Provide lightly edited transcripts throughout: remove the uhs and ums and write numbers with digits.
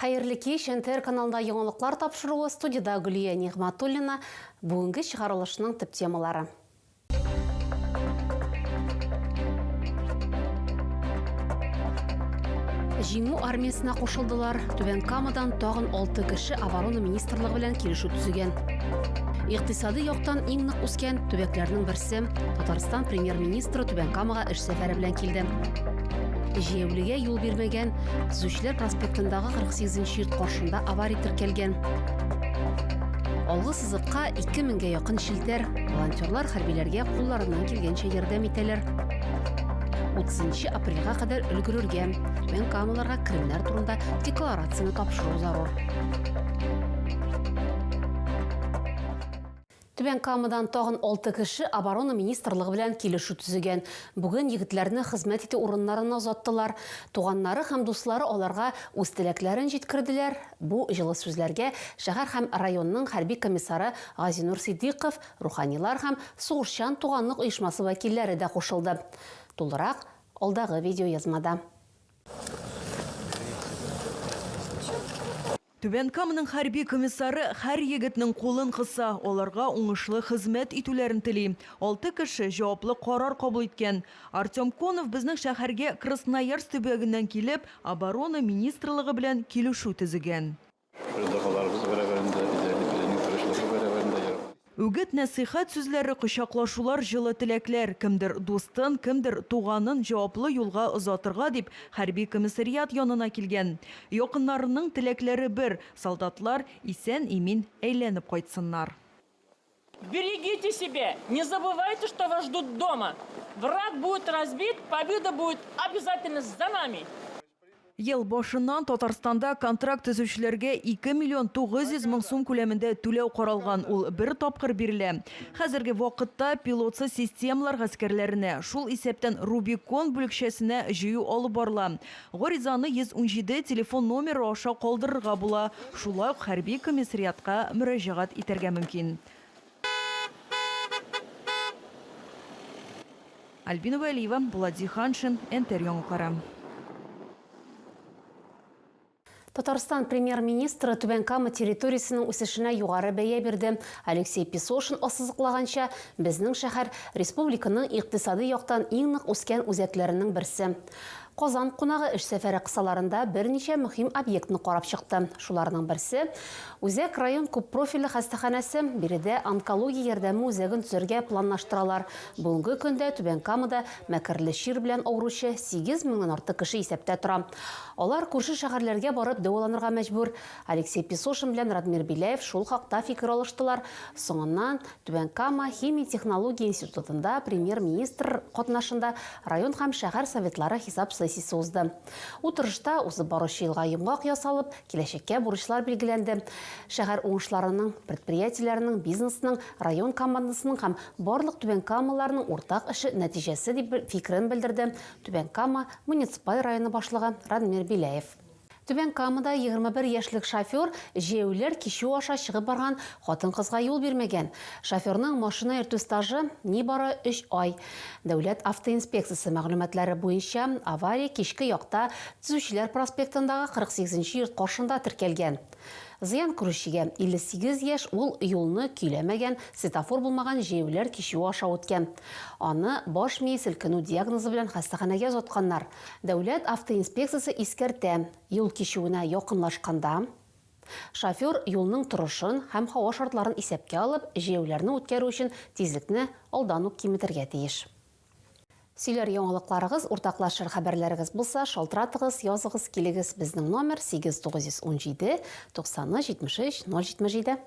Хайырлы кеш, НТР каналында яңалыклар тапшыруы студияда Гүлия Нигматуллина, бүгінгі шығарылышының тип темалары. Жиңу армиясына қошылдылар, Түбән Камадан тағын 6 кіші оборона министрлығы белән килешү төзегән. Иктисады яктан иң нык үскән төбәкләрнең берсе Татарстан премьер-министры Түбән Камага эш сәфәре белән килде. Җәяүлегә юл бирмәгән, Төзүчеләр проспектындагы 48-нче йорт каршында авария теркәлгән. Алгы сызыкка 2000-гә якын шелтәр, волонтерлар хәрбиләргә кулларыннан килгәнчә ярдәм итәләр. 30 апрельгә кадәр өлгерергә, Түбән Камаларга керемнәр турында декларацияны тапшыру зарур. Түбән Камадан тагын 6 кеше оборона министрлыгы белән килешү төзегән. Бүген егетләрне хезмәт итү урыннарына озаттылар. Туганнары һәм дуслары аларга үз теләкләрен җиткерделәр. Бу җылы сүзләргә шәһәр һәм районның хәрби комиссары Газинур Сиддиков, руханилар һәм сугышчан туганлык оешмасы вәкилләре дә кушылды. Тулырак алдагы видео язмада. Түбән Каманың хәрби комиссары һәр егетнең кулын кыса, аларга уңышлы хезмәт итүләрен тели. 6 кеше җаваплы карар кабул иткән. Артем Конов безнең шәһәргә Красноярск төбәгеннән килеп, оборона министрлыгы белән килешү төзегән. Үгет нәсихәт сүзләре, кочаклашулар, җылы теләкләр, кемдер дустын, кемдер туганын җаваплы юлга озатырга дип хәрби комиссариат янына килгән. Якыннарының теләкләре бер: солдатлар исән-имин әйләнеп кайтсыннар. Берегите себя, не забывайте, что вас ждут дома. Враг будет разбит, победа будет обязательно за нами. Ел башыннан Татарстанда контракт төзүчеләргә 2 миллион 900 мең сум күләмендә түләү каралган. Ул бер тапкыр бирелә. Хәзерге вакытта пилотсыз системалар гаскәрләренә, шул исәптән Рубикон бүлекчәсенә җыю алып барыла. Гаризаны 117 телефон номеры аша калдырырга була. Шулай ук хәрби комиссариатка мөрәҗәгать итәргә мөмкин. Альбина Валиева, Владимир Ханшин, НТР яңалыклары. Татарстан премьер-министры Түбән Кама территориясының үсешенә югары бәя бирде. Алексей Песошин ассызыклаганча, безнең шәһәр республиканың икътисады яктан иң нык үскән үзәкләренең берсе. Казан кунагы эш сәфәре кысаларында берничә мөһим объектны карап чыкты. Шуларның берсе Үзәк район күп профильле хастаханәсе, биредә онкология ярдәме үзәген төзергә планлаштыралар. Бүгенге көндә Түбән Камада мәкерле чир белән авыручы 8 меңнән артык кеше исәптә тора. Алар күрше шәһәрләргә барып дәваланырга мәҗбүр. Алексей Песошин белән Радмир Биляев шул хакта фикер алыштылар. Соңыннан Түбән Кама химия технология институтында премьер-министр катнашында район һәм шәһәр советлары хисап сессиясе узды. Утырышта узып баручы елга йомгак ясалып, киләчәккә бурычлар билгеләнде. Шәһәр уңышларының, предприятиеләренең, бизнесның, район командасының һәм барлык Түбән Камаларның уртак эше нәтиҗәсе дип фикерен белдерде Түбән Кама муниципаль районы башлыгы Радмир Биляев. Түбән Камада 21 яшьлек шофер җәяүләр кичү аша чыгып барган хатын-кызга юл бирмәгән. Шоферның машина йөртү стажы нибары 3 ай. Дәүләт автоинспекциясе мәгълүматлары буенча, авария кичке якта Төзүчеләр проспектындагы 48-нче йорт каршында теркәлгән. Зыян күрүчегә 58 яшь ул юлны көйләмәгән, светофор булмаган җәяүләр кичү аша үткән. Аны баш мие селкенү диагнозы белән хастаханәгә озатканнар. Дәүләт автоинспекциясе искәртә, юл кичүенә якынлашканда шофер юлның торышын һәм һава шартларын исәпкә алып, җәяүләрне үткәрү өчен тизлекне алдан ук киметергә тиеш. Сөйләр яңалыкларыгыз, уртаклашыр хәбәрләрегез булса, шалтыратыгыз, языгыз, килегез. Безнең номер 8917 90 73 077.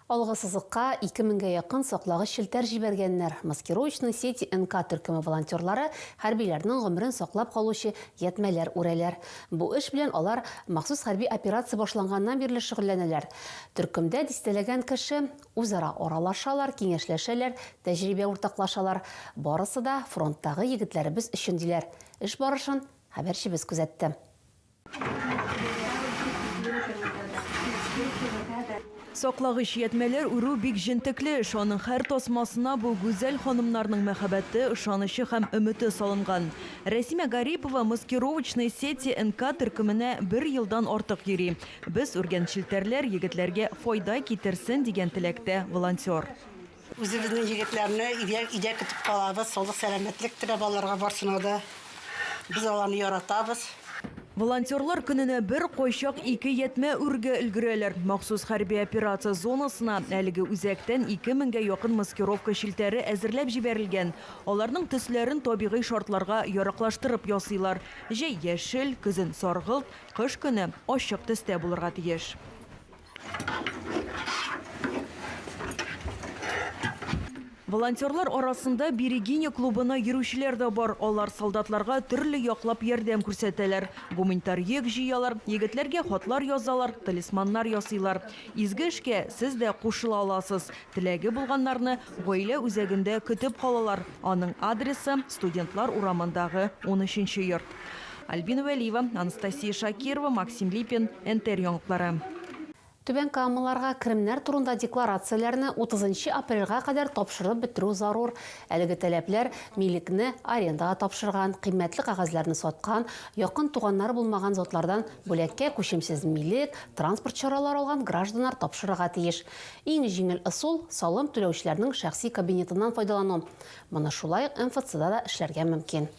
Алгы сызыкка 2000-гә якын саклагыч шелтәр җибәргәннәр. Маскировочный сети НК төркеме волонтерлары хәрбиләрнең гомерен саклап калучы ятмәләр үрәләр. Бу эш белән алар махсус хәрби операция башланганнан бирле шөгыльләнәләр. Төркемдә дистәләгән кеше үзара аралашалар, киңәшләшәләр, тәҗрибә уртаклашалар. Барысы да фронттагы егетләребез өчен диләр. Эш барышын хәбәрчебез күзәтте. Саклагыч йәтмәләр үрү бик җентекле, шуның һәр тасмасына бу гүзәл ханымнарның мәхәббәте, ышанышы һәм өмете салынган. Рәсимә Гарипова маскировочный сети НК төркеменә 1 елдан артык йөри. Без үргәнчелтәрләр егетләргә файда китерсен дигән теләктә волонтер. Үзебезнең егетләрне идә көтеп калабыз, саулык сәламәтлек теләп аларга барсына да. Без аларны яратабыз. Волонтерлар көненә бер кайчак 2 йәтмә үргә өлгерәләр. Махсус хәрби операция зонасына әлеге үзәктән 2000-гә якын маскировка шилтәре әзерләп җибәрелгән. Аларның төсләрен табигый шартларга яраклаштырып ясыйлар. Җәй яшел, көзен саргылт, кыш көне ачык төстә булырга тиеш. Волонтерлар арасында Берегиня клубына йөрүчеләр дә бар. Алар солдатларга төрле яклап ярдәм күрсәтәләр. Гуманитар йөк җыялар, егетләргә хатлар язалар, талисманнар ясыйлар. Изге эшкә сез дә кушыла аласыз. Теләге булганнарны гаилә үзәгендә көтеп калалар. Аның адресы Студентлар урамындагы 13-нче йорт. Альбина Вәлиева, Анастасия Шакирова, Максим Липин, НТР яңгыклары. Түбән Камаларга керемнәр турында декларацияләрне 30 апрельгә кадәр тапшырып бетерү зарур. Әлеге таләпләр милекне арендага тапшырган, кыйммәтле кагазьләрне саткан, якын туганнары булмаган затлардан бүләккә күчемсез милек, транспорт чаралары алган гражданнар тапшырырга тиеш. Иң җиңел ысул салым түләүчеләрнең шәхси кабинетыннан файдалану. Моны шулай МФЦда да эшләргә мөмкин.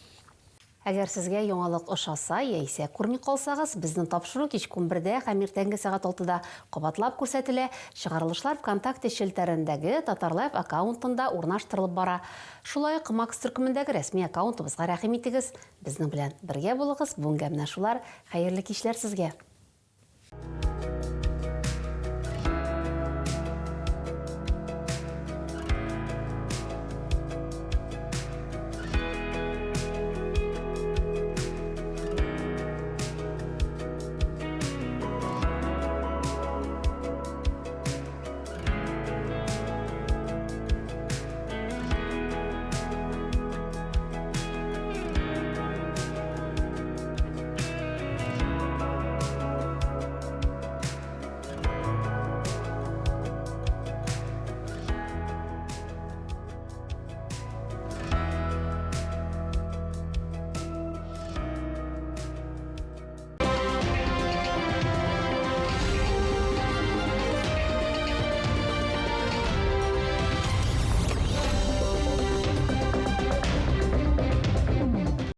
Әгәр сезгә яңалык ошаса, яисә күрми калсагыз, безнең тапшыру кичке 11-дә һәм иртәнге сәгать 6-да кабатлап күрсәтелә. Чыгарылышлар ВКонтакте шелтәрендәге Татарлайф аккаунтында урнаштырылып бара. Шулай ук Макс төркемендәге рәсми аккаунтыбызга рәхим итегез. Безнең белән бергә булыгыз. Бүгенгә менә шулар. Хәерле кичләр сезгә.